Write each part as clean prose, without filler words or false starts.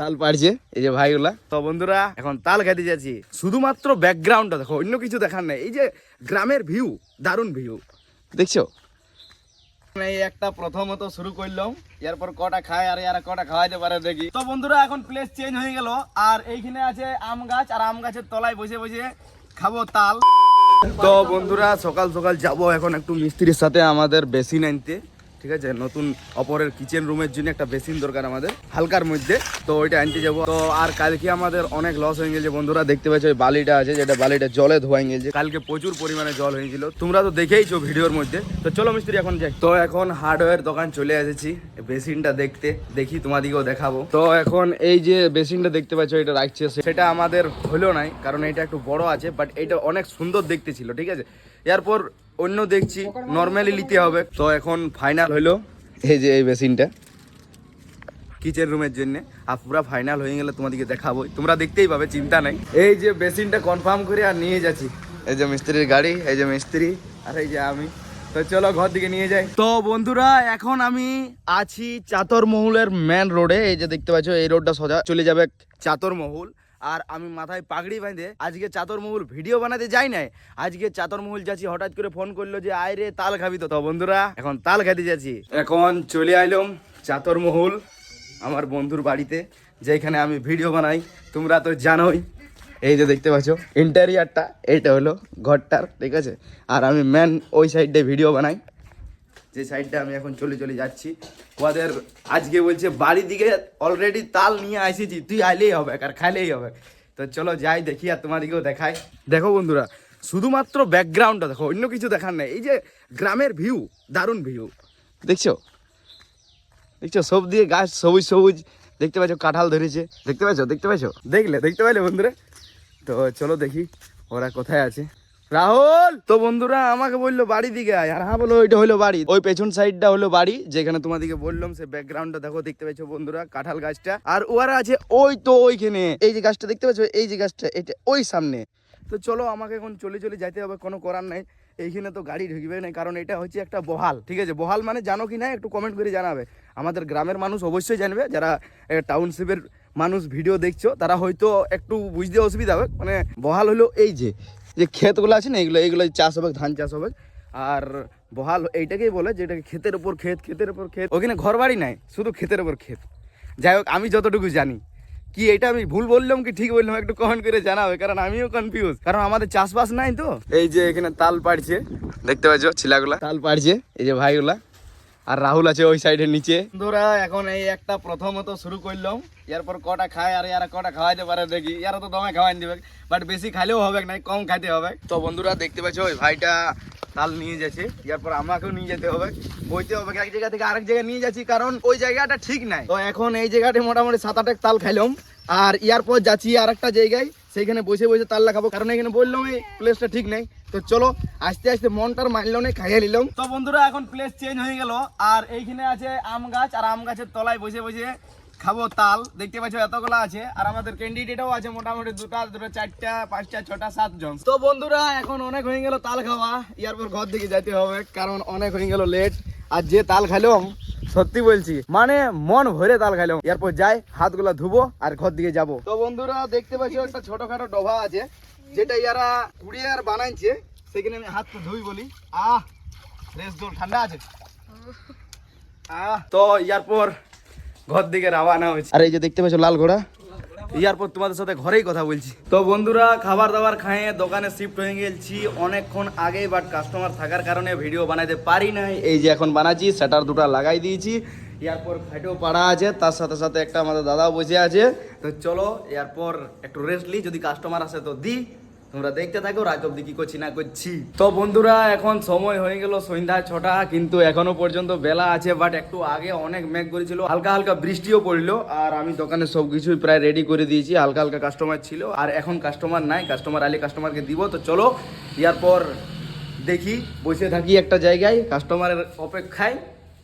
তাল পাড়ছে এই যে ভাইগুলা। তো বন্ধুরা এখন তাল খেতে যাচ্ছি। শুধুমাত্র ব্যাকগ্রাউন্ডটা দেখো, অন্য কিছু দেখার নেই। এই যে গ্রামের ভিউ, দারুণ ভিউ দেখছো। এই একটা প্রথমত শুরু করলাম, এরপর কটা খায় আর এরা কটা খাওয়াইতে পারে দেখি। তো বন্ধুরা এখন প্লেস চেঞ্জ হয়ে গেল, আর এইখানে আছে আম গাছ, আর আম গাছের তলায় বসে বসে খাবো তাল। তো বন্ধুরা সকাল সকাল যাবো এখন একটু মিস্ত্রির সাথে আমাদের বেসিন আনতে, ঠিক আছে। নতুন অপরের কিচেন রুমের জন্য একটা বেসিন দরকার আমাদের হালকার মধ্যে, তো ওইটা আনতে যাবো। তো আর কালকে আমাদের অনেক লস হয়ে গেছে বন্ধুরা, দেখতে পাচ্ছ ওই বালিটা আছে, যেটা বালিটা জলে ধোয়া গেছে। কালকে প্রচুর পরিমাণে জল হয়েছিল, তোমরা তো দেখেইছো ভিডিওর মধ্যে। তো চলো মিস্ত্রি এখন যাই। তো এখন হার্ডওয়্যার দোকান চলে এসেছি বেসিনটা দেখতে, দেখি তোমাদেরকেও দেখাবো। তো এখন এই যে বেসিনটা দেখতে পাচ্ছ এটা রাখছে, সেটা আমাদের হলো নাই, কারণ এটা একটু বড় আছে, বাট এটা অনেক সুন্দর দেখতে ছিল, ঠিক আছে। এরপর অন্য দেখছি নর্মালি নিতে হবে। তো এখন ফাইনাল হইলো এই যে এই বেসিনটা কিচেন রুমের জন্য, আর পুরা ফাইনাল হয়ে গেলে তোমাদেরকে দেখাবো, তোমরা দেখতেই পাবে, চিন্তা নাই। এই যে বেসিনটা কনফার্ম করে আর নিয়ে যাচ্ছি, এই যে মিস্ত্রির গাড়ি, এই যে মিস্ত্রি আর এই যে আমি। তো চলো ঘর দিকে নিয়ে যাই। তো বন্ধুরা এখন আমি আছি চাতরমহলের মেন রোডে, এই যে দেখতে পাচ্ছ এই রোডটা সোজা চলে যাবে চাতরমহল। আর আমি মাথায় পাগড়ি বাঁধে আজকে চাতরমহল ভিডিও বানাতে যাই নাই, আজকে চাতরমহল যাচ্ছি। হঠাৎ করে ফোন করলো যে আয় রে তাল খাবি। তো বন্ধুরা এখন তাল খেতে যাচ্ছি। এখন চলে আইলাম চাতরমহল আমার বন্ধুর বাড়িতে, যেখানে আমি ভিডিও বানাই, তোমরা তো জানোই। এই যে দেখতে পাচ্ছ ইন্টেরিয়ারটা, এইটা হলো ঘরটার, ঠিক আছে। আর আমি মেন ওই সাইডে ভিডিও বানাই, যে সাইডটা আমি এখন চলে যাচ্ছি। ওদের আজকে বলছে বাড়ির দিকে অলরেডি তাল নিয়ে আসেছি, তুই আইলেই হবে আর খাইলেই হবে। তো চলো যাই দেখি আর তোমাদেরকেও দেখাই। দেখো বন্ধুরা শুধুমাত্র ব্যাকগ্রাউন্ডটা দেখো, অন্য কিছু দেখার নেই। এই যে গ্রামের ভিউ, দারুণ ভিউ দেখছো, দেখছো সব দিয়ে গাছ সবুজ সবুজ, দেখতে পাচ্ছ কাঁঠাল ধরেছে, দেখতে পাচ্ছ দেখতে পাইলে বন্ধুরা। তো চলো দেখি ওরা কোথায় আছে। রাহুল তো বন্ধুরা আমাকে বললো বাড়ি দিকে আয়, আর হ্যাঁ বলো ওইটা হলো বাড়ি, ওই পেছন সাইডটা হলো বাড়ি, যেখানে তোমাদেরকে বললাম। সে ব্যাকগ্রাউন্ডটা দেখো, দেখতে পাচ্ছ বন্ধুরা কাঁঠাল গাছটা, আর ওরা আছে ওই তো ওইখানে, এই যে গাছটা দেখতে পাচ্ছ, এই যে গাছটা এটা ওই সামনে। তো চলো আমাকে এখন চলে যাইতে হবে, কোনো করার নাই। এইখানে তো গাড়ি ঢুকবে না, কারণ এটা হচ্ছে একটা বহাল, ঠিক আছে। বহাল মানে জানো কি না একটু কমেন্ট করে জানাবে। আমাদের গ্রামের মানুষ অবশ্যই জানবে, যারা টাউনশিপের মানুষ ভিডিও দেখছো তারা হয়তো একটু বুঝতে অসুবিধা হবে। মানে বহাল হলো এই যে ক্ষেতগুলো আছে না, এইগুলো চাষ হবে, ধান চাষ হবে। আর বহাল এইটাকেই বলে, যেটাকে ক্ষেতের উপর ক্ষেত, ওখানে ঘর বাড়ি নাই, শুধু ক্ষেতের উপর ক্ষেত। যাই হোক আমি যতটুকু জানি, কি এটা আমি ভুল বললাম কি ঠিক বললাম একটু কমেন্ট করে জানাবে, কারণ আমিও কনফিউজ, কারণ আমাদের চাষবাস নাই তো। এই যে এখানে তাল পাড়ছে, দেখতে পাচ্ছ ছিলাগুলা তাল পাড়ছে, এই যে ভাইগুলা, আর রাহুল আছে ওই সাইডের নিচে। বন্ধুরা এখন এই একটা প্রথমত শুরু করলাম, এরপর কটা খায় আর এরা কটা খাওয়াইতে পারে দেখি। এরা তো দমে খাওয়াই দিবে, বাট বেশি খাইলেও হবে না, কম খাইতে হবে। তো বন্ধুরা দেখতে পাচ্ছ ওই ভাইটা তাল নিয়ে যাচ্ছে, এরপর আমাকেও নিয়ে যেতে হবে, বইতে হবে এক জায়গা থেকে আরেক জায়গায় নিয়ে যাচ্ছি, কারণ ওই জায়গাটা ঠিক নাই। তো এখন এই জায়গাটা মোটামুটি 7-8 তাল খাইলাম, আর এরপর যাচ্ছি আর একটা জায়গায়, সেইখানে বসে তাল খাবো, কারণ এখানে বললাম এই প্লেসটা ঠিক নেই। তো চলো আস্তে আস্তে মনটার মানলো না, খাইয়ে নিলাম। তো বন্ধুরা এখন প্লেস চেঞ্জ হয়ে গেল, আর এইখানে আছে আম গাছ, আর আম গাছের তলায় বসে খাবো তাল। দেখতে পাচ্ছ এতগুলো আছে, আর আমাদের ক্যান্ডিডেটও আছে মোটামুটি 2টা 4টা 5টা 6টা 7 জন। তো বন্ধুরা এখন অনেক হয়ে গেল তাল খাওয়া, এরপর ঘর দিকে যেতে হবে, কারণ অনেক হয়ে গেল লেট। আর যে তাল খাইলাম সত্যি বলছি, মানে মন ভরে তাল খাইলাম। এরপর যাই হাতগুলা ধুবো আর ঘর দিকে যাবো। তো বন্ধুরা দেখতে পাচ্ছ একটা ছোটখাটো ডোভা আছে, যেটা ইয়ারা কুড়িয়ে আর বানাইছে, সেখানে আমি হাতটা ধুই বলি। ফ্রেশ জল, ঠান্ডা আছে। তো এরপর ঘর দিকে রওনা হয়েছে। আর এই যে দেখতে পাচ্ছ লাল ঘোড়া, এরপর তোমাদের সাথে ঘরেই কথা বলছি। তো বন্ধুরা খাবার দাবার খাইয়ে দোকানে শিফট হয়ে গেছি অনেকক্ষণ আগেই, বাট কাস্টমার থাকার কারণে ভিডিও বানাইতে পারি নাই। এই যে এখন বানাচ্ছি, শাটার 2টা লাগাই দিয়েছি, এরপর খাইটেও পাড়া আছে, তার সাথে সাথে একটা আমাদের দাদাও বসে আছে। তো চলো এরপর একটু রেস্ট নিই, যদি কাস্টমার আসে তো দিই। তোমরা দেখতে থাকো রাত অব্দি কি করছি না করছি। তো বন্ধুরা এখন সময় হয়ে গেল সন্ধ্যা 6টা, কিন্তু এখনো পর্যন্ত বেলা আছে, বাট একটু আগে অনেক মেঘ করেছিল, হালকা হালকা বৃষ্টিও পড়লো। আর আমি দোকানে সবকিছুই প্রায় রেডি করে দিয়েছি, হালকা হালকা কাস্টমার ছিল, আর এখন কাস্টমার নাই, কাস্টমার আলে কাস্টমারকে দিব। তো চলো এরপর দেখি, বসে থাকি একটা জায়গায় কাস্টমারের অপেক্ষায়,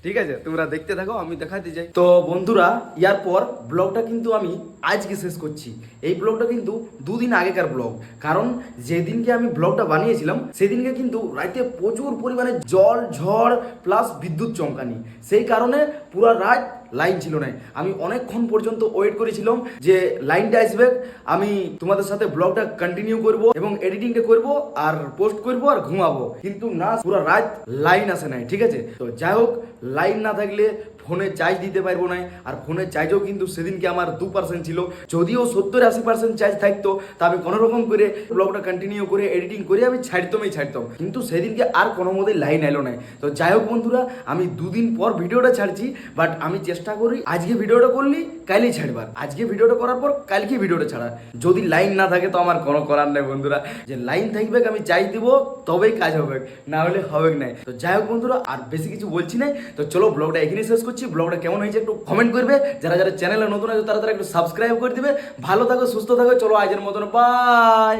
ঠিক আছে। তোমরা দেখতে থাকো, আমি দেখাতে যাই। তো বন্ধুরা এরপর ব্লগটা কিন্তু আমি আজকে শেষ করছি। এই ব্লগটা কিন্তু 2 দিন আগেকার ব্লগ, কারণ যেদিনকে আমি ব্লগটা বানিয়েছিলাম সেদিনকে কিন্তু রাতে প্রচুর পরিমাণে জল ঝড় প্লাস বিদ্যুৎ চমকানি, সেই কারণে পুরো রাত লাইন ছিল না। আমি অনেকক্ষণ পর্যন্ত ওয়েট করেছিলাম যে লাইনটা আসবে, আমি তোমাদের সাথে ব্লগটা কন্টিনিউ করব এবং এডিটিংটা করব আর পোস্ট করব আর ঘুমাবো, কিন্তু না, পুরো রাত লাইন আসে নাই। ঠিক আছে, তো যাই হোক, লাইন না থাকলে ফোনে চার্জ দিতে পারবো না, আর ফোনের চার্জও কিন্তু সেদিনকে আমার 2% ছিল। যদিও 70-80% চার্জ থাকতো, তা আমি কোনো রকম করে ব্লগটা কন্টিনিউ করে এডিটিং করে আমি ছাড়তাম, কিন্তু সেদিনকে আর কোনো মতে লাইন এলো না। তো যাই হোক বন্ধুরা, আমি দুদিন পর ভিডিওটা ছাড়ছি, বাট আমি চেষ্টা করি আজকে ভিডিওটা করলি কালই ছাড়বার, আজকে ভিডিওটা করার পর কালকে ভিডিওটা ছাড়ার। যদি লাইন না থাকে তো আমার কোনো করার নেই বন্ধুরা, যে লাইন থাকবে আমি চার্জ দিব তবেই কাজ হবে, না হলে হবে না। তো যাই হোক বন্ধুরা, আর বেশি কিছু বলছি না, তো চলো ব্লগটা এখানে শেষ করছি। ব্লগটা কেমন হয়েছে একটু কমেন্ট করবে, যারা যারা চ্যানেলে নতুন আছে তারা একটু সাবস্ক্রাইব করে দিবে। ভালো থাকো, সুস্থ থাকো, চলো আজের মতন বাই।